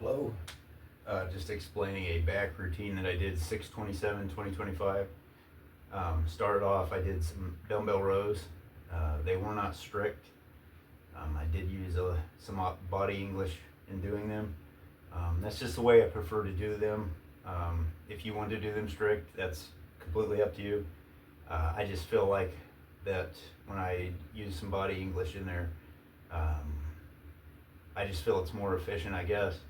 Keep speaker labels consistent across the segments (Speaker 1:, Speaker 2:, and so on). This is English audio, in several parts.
Speaker 1: Hello. Just explaining a back routine that I did 6/27/2025. Started off, I did some dumbbell rows. They were not strict. I did use some body English in doing them. That's just the way I prefer to do them. If you want to do them strict, that's completely up to you. I just feel like that when I use some body English in there, I just feel it's more efficient, I guess.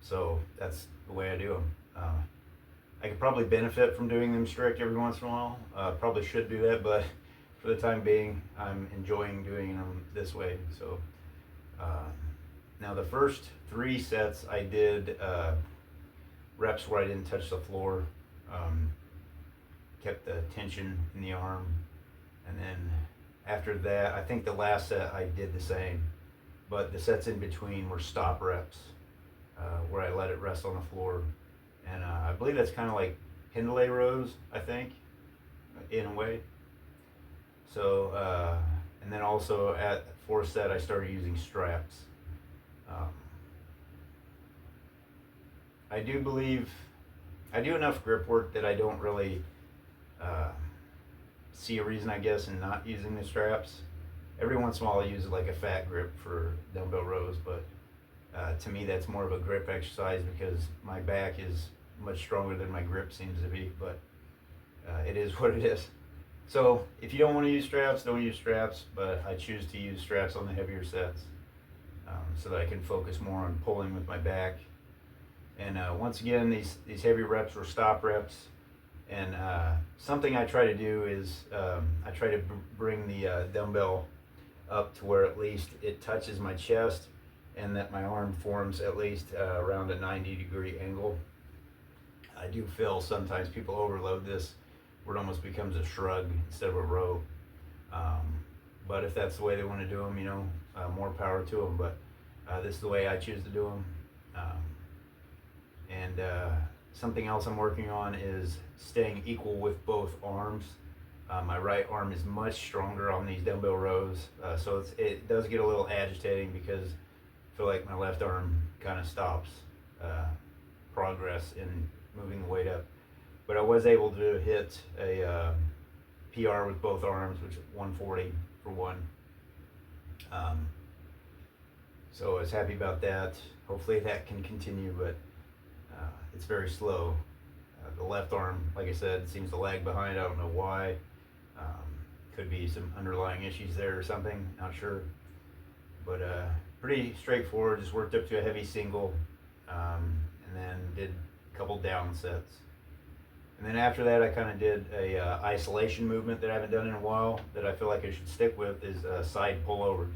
Speaker 1: So that's the way I do them. I could probably benefit from doing them strict every once in a while. Probably should do that, but for the time being, I'm enjoying doing them this way. So now the first 3 sets I did reps where I didn't touch the floor, kept the tension in the arm, and then after that, I think the last set I did the same, but the sets in between were stop reps, where I let it rest on the floor. And I believe that's kind of like pendlay rows, I think, in a way. So, and then also at 4th set, I started using straps. I do believe I do enough grip work that I don't really see a reason, I guess, in not using the straps. Every once in a while I use like a fat grip for dumbbell rows, but to me that's more of a grip exercise because my back is much stronger than my grip seems to be, but it is what it is. So if you don't want to use straps, don't use straps, but I choose to use straps on the heavier sets so that I can focus more on pulling with my back. And once again, these heavy reps were stop reps. And something I try to do is I try to bring the dumbbell up to where at least it touches my chest and that my arm forms at least around a 90-degree angle. I do feel sometimes people overload this where it almost becomes a shrug instead of a row. But if that's the way they want to do them, more power to them. But this is the way I choose to do them. And something else I'm working on is staying equal with both arms. My right arm is much stronger on these dumbbell rows, so it does get a little agitating because I feel like my left arm kind of stops progress in moving the weight up. But I was able to hit a PR with both arms, which is 140 for one. So I was happy about that. Hopefully that can continue, but it's very slow. The left arm, like I said, seems to lag behind. I don't know why. Could be some underlying issues there or something, not sure. But pretty straightforward, just worked up to a heavy single, and then did a couple down sets. And then after that, I kind of did a isolation movement that I haven't done in a while that I feel like I should stick with, is side pullovers.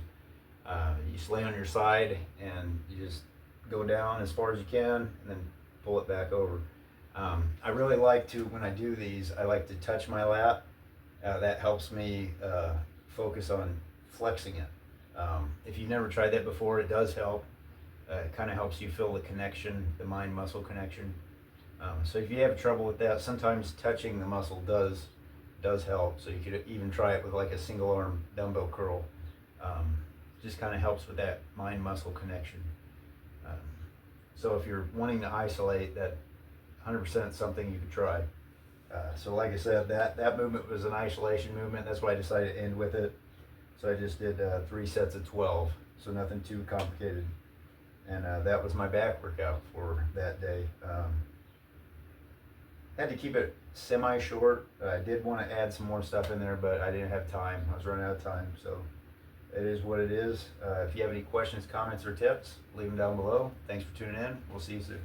Speaker 1: You just lay on your side and you just go down as far as you can and then pull it back over. I really like to, when I do these, I like to touch my lat. That helps me focus on flexing it. If you've never tried that before, it does help. It kind of helps you feel the connection, the mind-muscle connection. So if you have trouble with that, sometimes touching the muscle does help. So you could even try it with like a single arm dumbbell curl. Just kind of helps with that mind-muscle connection. So if you're wanting to isolate, that 100% something you could try. So like I said, that movement was an isolation movement. That's why I decided to end with it. So I just did 3 sets of 12, so nothing too complicated. And that was my back workout for that day. Had to keep it semi-short. I did want to add some more stuff in there, but I didn't have time. I was running out of time, so it is what it is. If you have any questions, comments, or tips, leave them down below. Thanks for tuning in. We'll see you soon.